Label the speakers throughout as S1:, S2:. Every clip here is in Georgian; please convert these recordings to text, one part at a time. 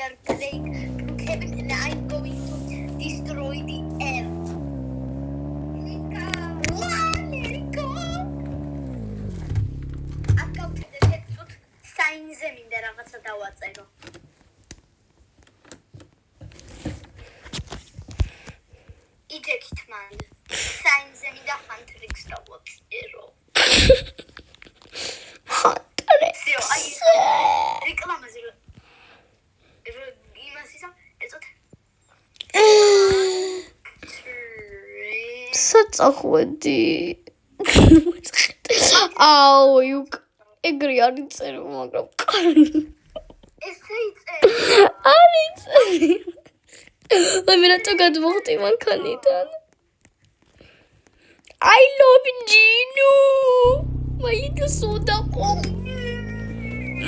S1: are playing Brookhaven and I'm going to destroy the earth. Let it go! აკავთეთ საინზე მინდა რაღაცა დავაწერო. იჯექით მან. საინზე მინდა ჰანტრიქს დავაწერო. ჰანტრიქს. აი რეკლამაზე იმას ისა ეწოთ.
S2: საწახვედი. აუ ეგრე არ იწერო, მაგრამ
S1: ესე იწერო.
S2: არ იწერო. მე რატო გადმოვხდი მანქანიდან? I love Gino. My little soda pop.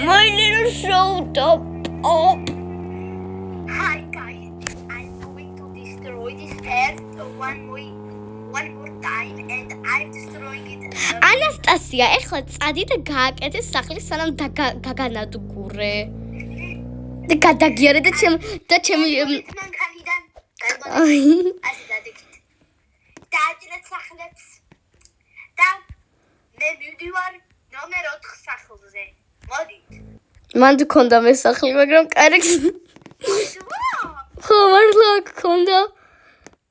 S2: My little soda pop.
S1: Hi guys, I'm going to destroy this earth one more time and I'm destroying it.
S2: Anastasia, ეხლა წადი და გააკეთე სახლი სანამ გაგანადგურე. და გადაგიარე და ჩემი
S1: მანქანიდან
S2: აი
S1: ასე დადექით. დააჭირეთ სახლებს. და მე მივდივარ ნომერ 4 სახლზე. მოდით.
S2: მან გქონდა მე სახლი, მაგრამ კარგს ხო მართლა გქონდა.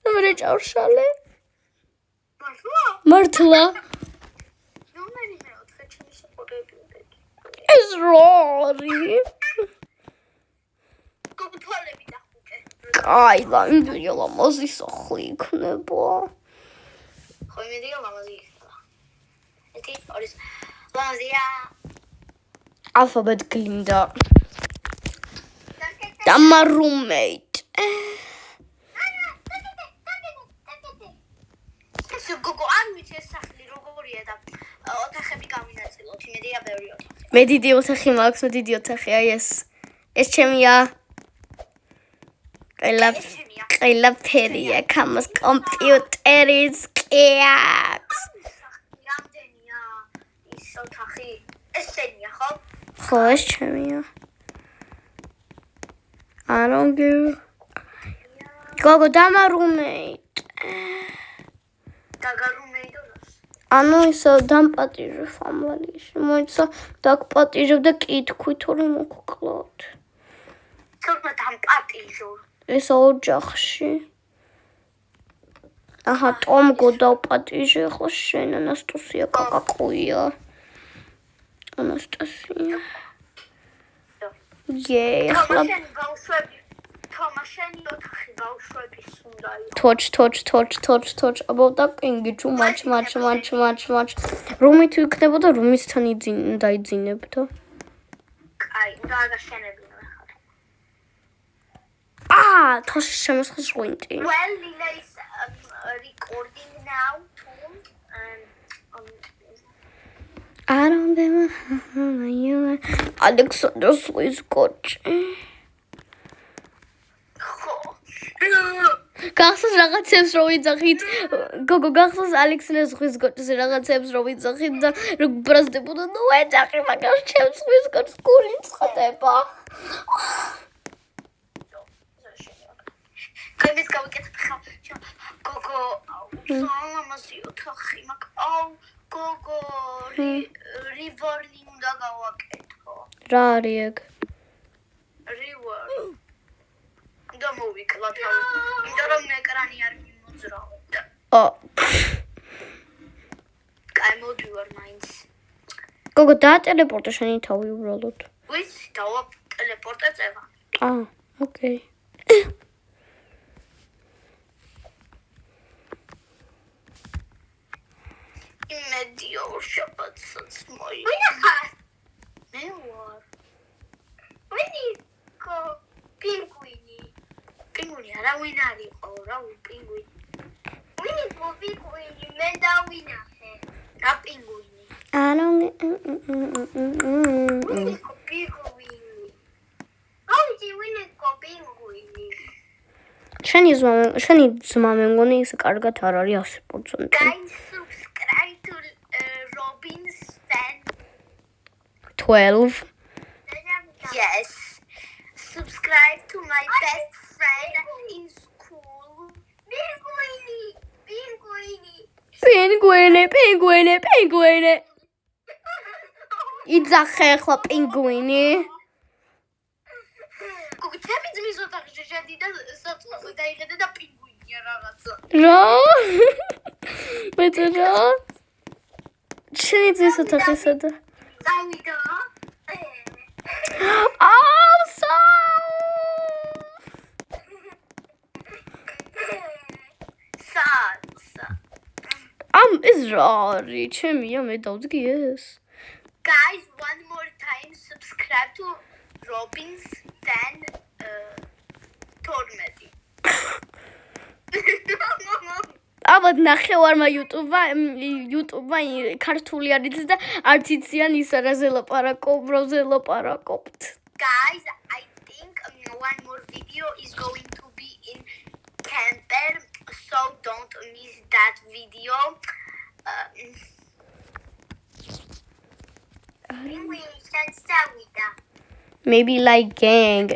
S2: და მე ჭავშალე. მართლა.
S1: ნომერი მე 4 ჩემი საყურები.
S2: ეს რორი.
S1: გოგთვალები დახუკე.
S2: კაი, იმდენი ლამაზი სახლი იქნება.
S1: ხო იმედი ლამაზი იქნება. ეთი არის ლამაზია.
S2: Alphabet Glinda. და my roommate.
S1: გოგო არ ვიცი ეს სახლი როგორია და ოთახები გამინაწილოთ. იმედია ბევრი ოთახი.
S2: მე დიდი ოთახი მაქვს, მე დიდი ოთახი, აი ეს ჩემია. ყველაფერია, კამას კომპიუტერის კიაქს.
S1: რამდენია ის ოთახი? ეს შენია, ხო?
S2: ხო, ეს ჩემია. I don't give. Გოგო და my roommate.
S1: დაგარუმეიდოს.
S2: ანუ ისო დამპატიჟე ფამილიაში. მოიცა დაგპატიჟებ და კითხვით ორი მოგკლავთ.
S1: თორმა დამპატიჟო.
S2: ეს ოჯახში. აჰა, ტომ გოდავპატიჟე, ხო შენ ანასტასია კაკაყუია. ანასტასია. ახლა
S1: თომაშენი ოთახი ბავშვების უნდა
S2: თოჩ. აბა დაკინგი too much. რომით ვიქნებოდა რომისთან დაიძინებდა.
S1: აი, უნდა აგაშენებინო ახლა.
S2: თოში შემოსხეს ღვინტი.
S1: Well, Lila is recording now too.
S2: I don't give a you Alexander Swiss-Scotch. გახსოვს რაღაცებს რო ვიძახით გოგო გახსოვს ალექსანდრე სვისკოჩის რაღაცებს რო ვიძახით და რო ბრაზდებოდა ნუ ეძახი მაგას ჩემს სვისკოჩს გული ცხდება
S1: კაიმის გავიკეთებ ხა გოგო სამასი ოთახი მაგ გოგო რივორნი უნდა გავაკეთო
S2: რა არის ეგ
S1: რივორნი და მოვიკლა თავი იმიტომ რომ ეკრანი არ მიმოძრაობდა კაი მოდივარ მაინც
S2: გოგო დაატელეპორტა შენი თავი უბრალოდ
S1: ვიცი დავატელეპორტა წევა
S2: ოკეი
S1: იმედია შაბათსაც მოიყვნა მე ვარ ვინიკო პინგვინი არავინ არ იყო რა პინგვინი ვინიკო პინგვინი მე დავინახე რა პინგვინი ვინიკო პინგვინი აუჯი ვინიკო პინგვინი
S2: შენი ძმა მე მგონი ის კარგად არ არის 100%.
S1: Subscribe to Robin's fan
S2: 12.
S1: Yes. Subscribe subscribe to my best friend in school.
S2: Pinguini. იძახე ახლა პინგვინი.
S1: გოგო, ჩემი ძმის ოთახში შედი და საწოლზე დაიღედა და პინგვინია რაღაცა.
S2: რა? მეც რა? შენი ძმის ოთახისა და
S1: დავიდა.
S2: აუსა! ეს რა არის? ჩემია მე დავძგი ეს.
S1: Guys, one more time subscribe to Robin's Dan Tormedi.
S2: ალბათ ნახევარმა YouTube-მა ქართული არის და არც იციან ის რაზე ლაპარაკობთ.
S1: Guys, I think one more video is going to be in camper, so don't miss that video.
S2: Maybe like gang.